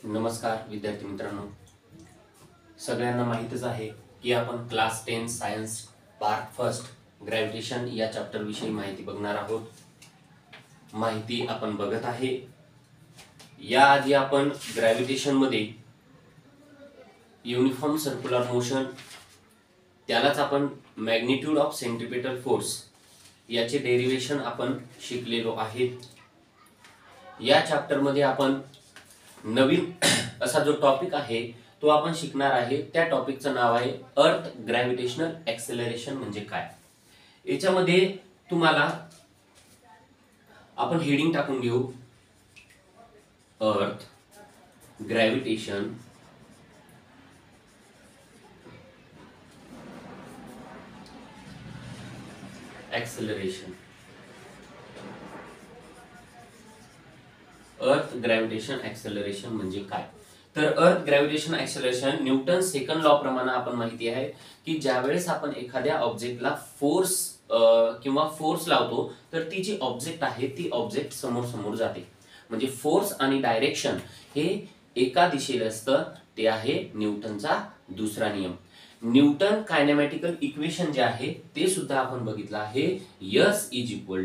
नमस्कार विद्यार्थी मित्रांनो, सगळ्यांना माहीतच आहे की आपण class 10 science part first gravitation या चॅप्टर विषयी माहिती बघणार आहोत. माहिती आपण बघत आहे. याआधी आपण ग्रॅव्हिटेशन मध्ये युनिफॉर्म सर्क्युलर मोशन, त्यालाच आपण मॅग्निट्यूड ऑफ सेंट्रिपेटल फोर्स याचे डेरिव्हेशन आपण शिकलेलो आहे. या चॅप्टर मध्ये आपण नवीन असा जो टॉपिक आहे तो आपण शिकणार आहे. त्या टॉपिकचं नाव आहे अर्थ ग्रॅव्हिटेशनल ऍक्सेलरेशन म्हणजे काय. याच्यामध्ये तुम्हाला आपण हेडिंग टाकून घेऊ, अर्थ ग्रॅव्हिटेशन ऍक्सेलरेशन. अर्थ ग्रॅव्हिटेशन ऍक्सेलरेशन म्हणजे काय. तर अर्थ gravitation acceleration Newton second law प्रमाणे आपण माहिती आहे की ज्यावेळेस आपण एखाद्या ऑब्जेक्टला फोर्स लावतो तर ती जी ऑब्जेक्ट आहे ती ऑब्जेक्ट समोर समोर जाते. म्हणजे फोर्स आणि डायरेक्शन हे एका दिशेला असतं. ते आहे न्यूटनचा दुसरा नियम. न्यूटन कायनेमॅटिकल इक्वेशन जे आहे ते सुद्धा आपण बघितलं आहे. S is equal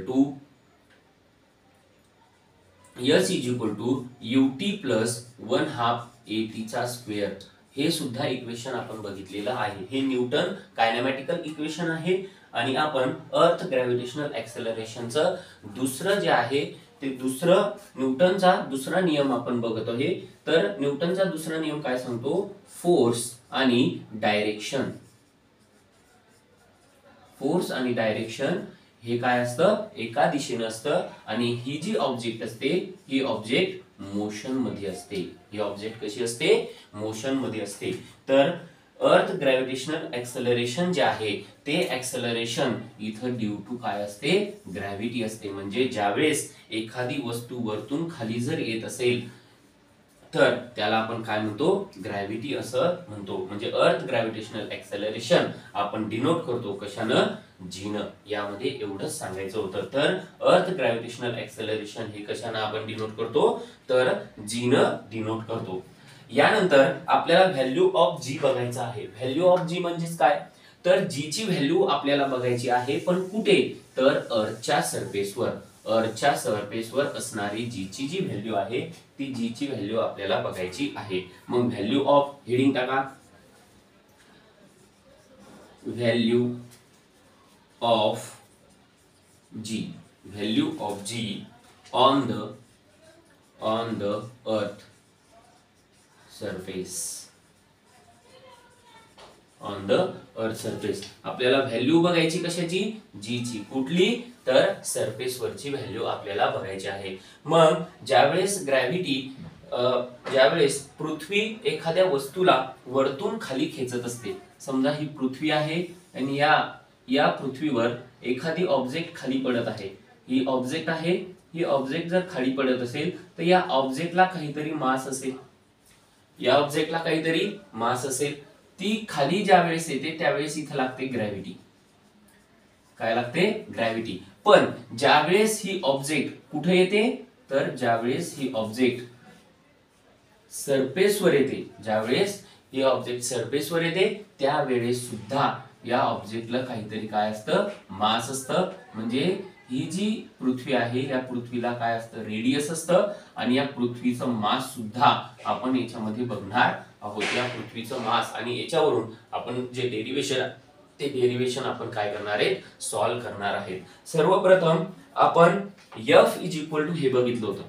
to ut plus 1/2 at चा स्क्वेअर. हे सुद्धा इक्वेशन आपण बघितलेलं आहे. हे न्यूटन कायनेमॅटिकल इक्वेशन आहे. आणि आपण अर्थ ग्रॅव्हिटेशनल ऍक्सेलरेशनचं दुसरं जे आहे ते दुसरं न्यूटनचा दुसरा नियम आपण बघत आहे. तर न्यूटनचा दुसरा नियम काय सांगतो, फोर्स आणि डायरेक्शन. फोर्स आणि डायरेक्शन हे काय असतं, एका दिशेने असतं. आणि ही जी ऑब्जेक्ट असते ही ऑब्जेक्ट मोशन मध्ये असते. ही ऑब्जेक्ट कशी असते, मोशन मध्ये असते. तर अर्थ ग्रॅव्हिटेशनल ऍक्सेलरेशन जे आहे ते ऍक्सेलरेशन इथं ड्यू टू काय असते, ग्रॅव्हिटी असते. म्हणजे ज्यावेळेस एखादी वस्तू वरतून खाली जर येत असेल तर त्याला आपण काय म्हणतो, ग्रॅव्हिटी असं म्हणतो. म्हणजे अर्थ ग्रॅव्हिटेशनल ऍक्सेलरेशन आपण डिनोट करतो कशानं, जीनं. यामध्ये एवढंच सांगायचं होतं. तर अर्थ ग्रॅव्हिटेशनल ऍक्सेलरेशन हे कशानं आपण डिनोट करतो, तर जीनं डिनोट करतो. यानंतर आपल्याला व्हॅल्यू ऑफ जी बघायचं आहे. व्हॅल्यू ऑफ जी म्हणजेच काय, तर जी ची व्हॅल्यू आपल्याला बघायची आहे. पण कुठे, तर अर्थच्या सरफेसवर. अर्थच्या सरफेसवर असणारी जी ची जी व्हॅल्यू आहे ती जी ची व्हॅल्यू आपल्याला बघायची आहे. मग व्हॅल्यू ऑफ हेडिंग टाका, value of g. Value of G on the earth surface. On the earth surface आपल्याला व्हॅल्यू बघायची कशाची, जी ची. कुठली, तर सरफेस वरची व्हॅल्यू आपल्याला बघायची आहे. मग ज्यावेळेस पृथ्वी एखाद्या वस्तूला वरतून खाली खेचत असते. समजा ही पृथ्वी आहे आणि या पृथ्वीवर एखादी ऑब्जेक्ट खाली पडत आहे. ही ऑब्जेक्ट आहे. ही ऑब्जेक्ट जर खाली पडत असेल तर या ऑब्जेक्टला काहीतरी मास असेल. या ऑब्जेक्टला काहीतरी मास असेल. ती खाली ज्यावेळेस येते त्यावेळेस इथं लागते ग्रॅव्हिटी. काय लागते, ग्रॅव्हिटी. पण ज्यावेळेस ही ऑब्जेक्ट कुठे येते, तर ज्यावेळेस ही ऑब्जेक्ट सरफेसवर येते, ज्यावेळेस ही ऑब्जेक्ट सरफेसवर येते त्यावेळेस सुद्धा या ऑब्जेक्टला काहीतरी काय असतं, मास असतं. म्हणजे ही जी पृथ्वी आहे या पृथ्वीला काय असतं, रेडियस असतं. आणि या पृथ्वीचं मास सुद्धा आपण याच्यामध्ये बघणार आहोत. या पृथ्वीचं मास आणि याच्यावरून आपण जे डेरिव्हेशन आपण काय करणार आहेत, सॉल्व्ह करणार आहेत. सर्वप्रथम आपण F इज इक्वल टू हे बघितलं होतं.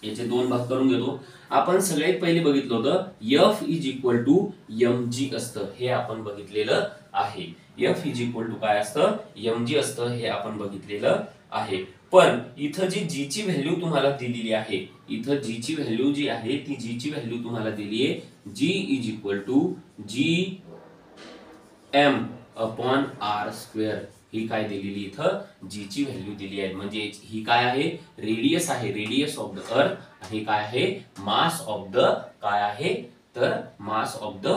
याचे दोन भाग करून घेतो. आपण सगळ्यात पहिले बघितलं होतं F is equal to mg असतं. हे आपण बघितलेलं आहे. F इज इक्वल टू काय असतं, mg असतं. हे आपण बघितलेलं आहे. पण इथं जी g ची व्हॅल्यू तुम्हाला दिलेली आहे, इथं g ची व्हॅल्यू जी आहे ती g ची व्हॅल्यू तुम्हाला दिली आहे g is equal to gm upon r square. ही काय दिलेली, इथं g ची व्हॅल्यू दिली आहे. म्हणजे ही काय आहे, रेडियस आहे, रेडियस ऑफ द अर्थ. आणि काय आहे, मास ऑफ द काय आहे, तर मास ऑफ द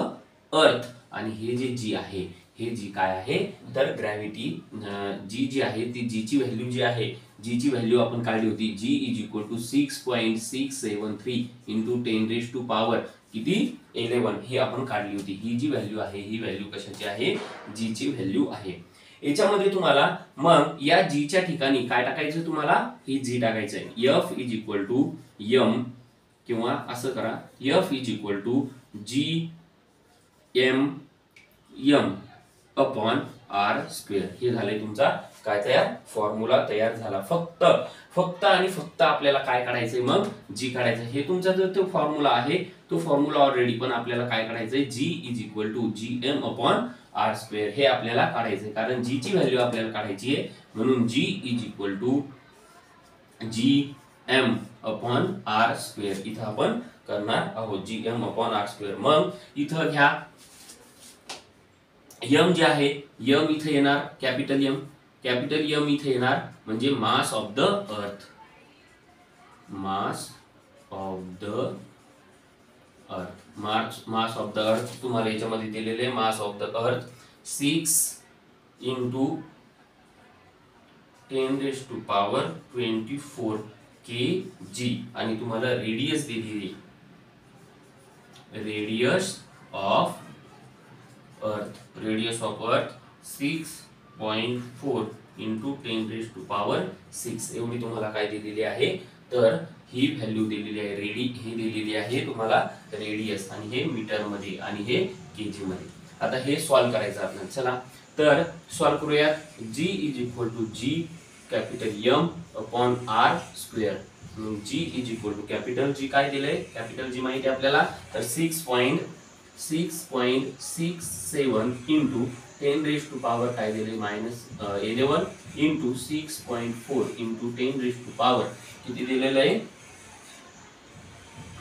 अर्थ. आणि हे जे g आहे हे जी काय आहे तर ग्रॅव्हिटी जी जी आहे ती जीची व्हॅल्यू जी आहे जीची व्हॅल्यू आपण काढली होती जी इज इक्वल टू 6.673 इंटू 10⁻⁴ किती 11 ही आपण काढली होती. ही जी व्हॅल्यू आहे ही व्हॅल्यू कशाची आहे जीची व्हॅल्यू आहे. याच्यामध्ये तुम्हाला मग या जीच्या ठिकाणी काय टाकायचं तुम्हाला ही जी टाकायचं आहे F is equal to M किंवा असं करा F is equal to G M M upon R square. हे झालंय तुमचा काय तयार फॉर्म्युला तयार झाला. फक्त आणि फक्त आपल्याला काय काढायचंय मग जी काढायचं. हे तुमचा जो तो फॉर्म्युला आहे तो फॉर्म्युला ऑलरेडी पण आपल्याला काय काढायचंय G is equal to G M upon R square हे आपल्याला काढायचंय कारण जी ची व्हॅल्यू आपल्याला काढायची आहे म्हणून G is equal to G M upon R square इथं आपण करणार आहोत G M upon R square. मग इथं घ्या यम जे आहे यम इथे येणार कॅपिटल यम इथे येणार म्हणजे mass of the earth. Mass of the earth तुम्हाला याच्यामध्ये दिलेले mass of the earth 6 into 10⁻24 kg आणि तुम्हाला रेडियस दिलेली रेडियस ऑफ अर्थ 6.4 इंटू 10⁻6 एवढी तुम्हाला काय दिलेली आहे तर ही व्हॅल्यू दिलेली आहे ही दिलेली आहे तुम्हाला रेडियस आणि हे मीटर मध्ये आणि हे केजी मध्ये. आता हे सॉल्व करायचं आपल्याला. चला तर सॉल्व करूयात. G is equal to G capital M upon R square. G is equal to capital G काय दिलंय कॅपिटल जी माहिती आपल्याला तर 6.67 इंटू 10⁻⁻ काय दिले -11 इंटू 6.4 इंटू 10⁻⁻ किती दिलेलं आहे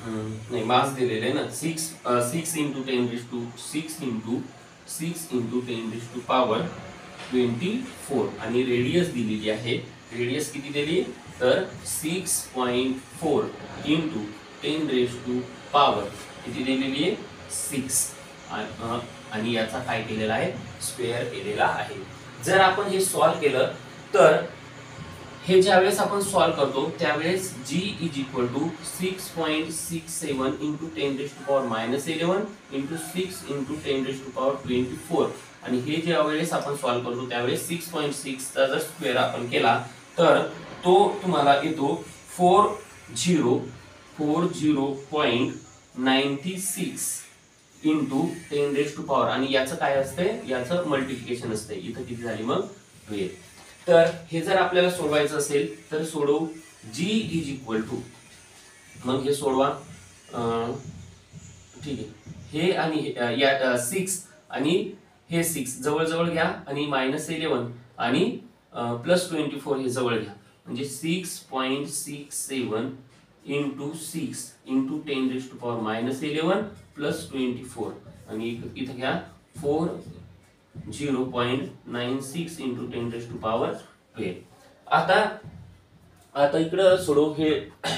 नाही मास दिलेलं आहे ना 6 इंटू 10⁻24 आणि रेडियस दिलेली आहे. रेडियस किती दिली तर 6.4 इंटू 10⁻⁻ किती दिलेली आहे 6 आणि याचा काय केलेला आहे स्क्वेअर केलेला आहे. जर आपण हे सॉल्व केलं तर हे ज्यावेळेस आपण सॉल्व करतो त्यावेळेस g is equal to 6.67 into 10⁻⁻11 into 6 into 10⁻24 आणि हे ज्यावेळेस आपण सॉल्व करतो त्यावेळेस 6.6 चा जर स्क्वेअर आपण केला तर तो तुम्हाला येतो 40.96 इंटू 10⁻⁻ आणि याचं काय असते याचं मल्टिप्लिकेशन असते. इथं किती झाली मग 12. तर हे जर आपल्याला सोडवायचं असेल तर सोडवू जी इज इक्वल टू मग हे सोडवा ठीक आहे हे आणि या 6 आणि हे 6 जवळ जवळ घ्या आणि -11 आणि +24 हे जवळ घ्या म्हणजे 6.67 इंटू 6 इंटू 10⁻⁻11 +24 आणि इथं घ्या 40.96 इंटू 10⁻12. आता इकडं सोडव हे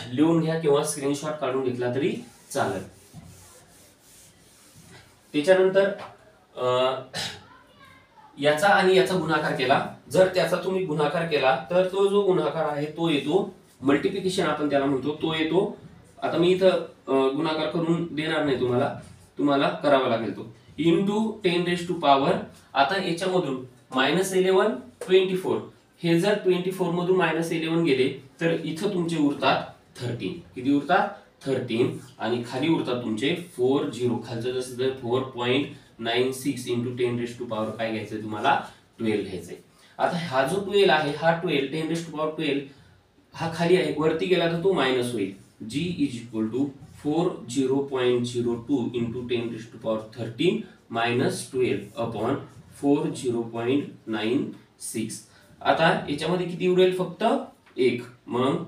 लिहून घ्या किंवा स्क्रीनशॉट काढून घेतला तरी चालेल. त्याच्यानंतर याचा आणि याचा गुणाकार केला जर त्याचा तुम्ही गुणाकार केला तर तो जो गुणाकार आहे तो येतो मल्टिप्लिकेशन आपण त्याला म्हणतो तो येतो. आता मी इथं गुणाकार करून देणार नाही तुम्हाला करावा लागेल तो इंटू 10⁻⁻. आता याच्यामधून -11 24 हे जर 24 मधून -11 गेले तर इथं तुमचे उरतात 13. किती उरतात 13 आणि खाली उरतात तुमचे 40 खालचं जसं 4.96 इंटू 10⁻⁻ काय घ्यायचंय तुम्हाला 12 घ्यायचंय. आता हा जो 12 आहे हा 12 10⁻12 हा खाली आहे वरती गेला तर तो मायनस होईल. G is equal to 40.02 into 10⁻13 -12 upon 40.96. आता याच्यामध्ये किती उरेल फक्त 1 मग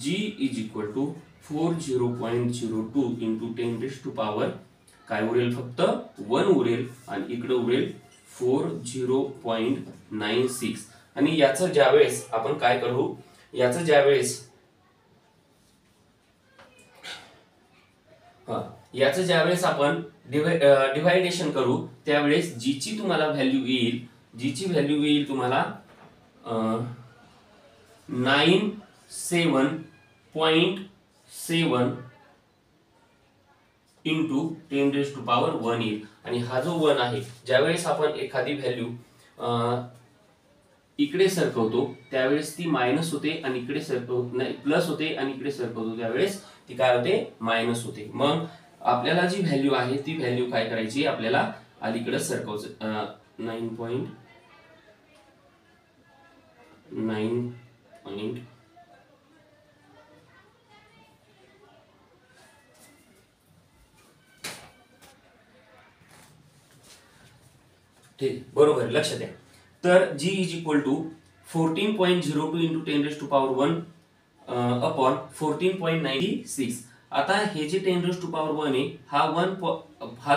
G is equal to 40.02 into 10⁻⁻ काय उरेल फक्त 1 उरेल आणि इकडे उरेल 40.96 आणि याचं ज्यावेळेस आपण काय करू याचं ज्यावेळेस आपण डिव्हायडेशन करू त्यावेळेस जी ची तुम्हाला व्हॅल्यू येईल, जी ची व्हॅल्यू येईल तुम्हाला 97.7 इंटू 10⁻⁴ येईल. आणि हा जो 1 आहे, ज्यावेळेस आपण एखादी व्हॅल्यू इकडे सरकवतो त्यावेळेस ती मायनस होते आणि इकडे सरकवतो नाही प्लस होते आणि इकडे सरकवतो त्यावेळेस ती काय होते, मायनस होते. मग आपल्याला जी व्हॅल्यू आहे ती व्हॅल्यू काय करायची, आपल्याला अलीकडे सरकवायचं. 9.9 ठीक, बरोबर, लक्ष द्या. तर g is equal to 14.02 into 10⁻⁴ upon 14.96. आता हे जे 10⁻⁴ आहे हा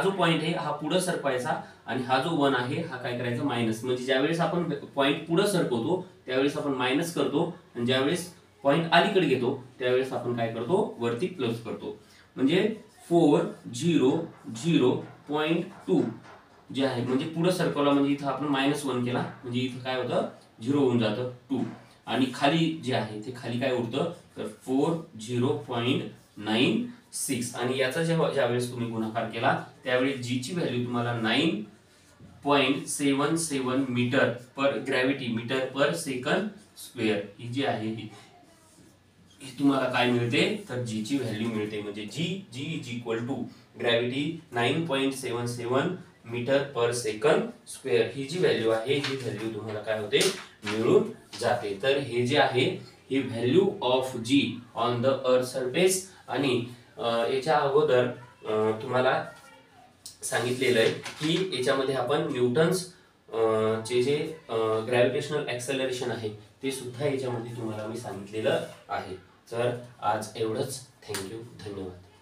जो पॉइंट आहे हा पुढे सरकवायचा आणि हा जो 1 आहे हा काय करायचा, मायनस. म्हणजे ज्यावेळेस आपण पॉइंट पुढे सरकवतो त्यावेळेस आपण मायनस करतो आणि ज्यावेळेस पॉइंट अलीकडे घेतो त्यावेळेस आपण काय करतो, वरती प्लस करतो. म्हणजे 400.2 जे आहे म्हणजे पुढे सरकवला म्हणजे इथं आपण -1 केला म्हणजे इथं काय होतं, 0 होऊन जातं 2. आणि खाली जे आहे ते खाली काय उरतं, तर 40.96. आणि याचा ज्यावेळेस तुम्ही गुणाकार केला त्यावेळेस जी ची व्हॅल्यू तुम्हाला 9.77 मीटर पर gravity metre per second square ही जी आहे ही तुम्हाला काय मिळते, तर जी ची व्हॅल्यू मिळते. म्हणजे G is equal to gravity 9.77 metre per second square ही जी व्हॅल्यू आहे ही व्हॅल्यू तुम्हाला काय होते, मिळून जाते. तर हे जे आहे ही value of G on the earth surface. आणि याच्या अगोदर तुम्हाला सांगितलेलं आहे की याच्यामध्ये आपण न्यूटन्स चे जे ग्रॅव्हिटेशनल ऍक्सेलरेशन आहे ते सुद्धा याच्यामध्ये तुम्हाला मी सांगितलेलं आहे. तर आज एवढंच. थँक्यू, धन्यवाद.